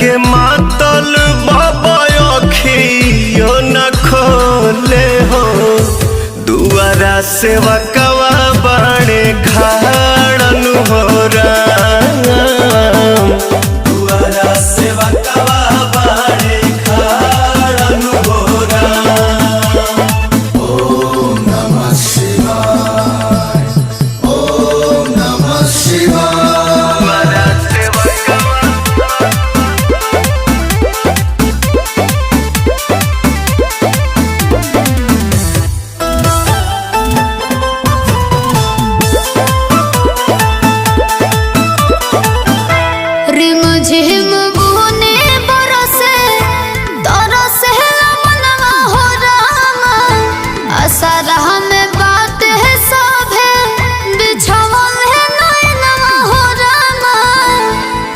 के मातल बाबा अखियो न खोले हो। दुआरा सेवा कवा बाणे खाड़न हो राम। दुआरा सेवा कवा बाणे खाड़न हो राम। ओम नमः शिवाय, ओम नमः शिवाय। मुझे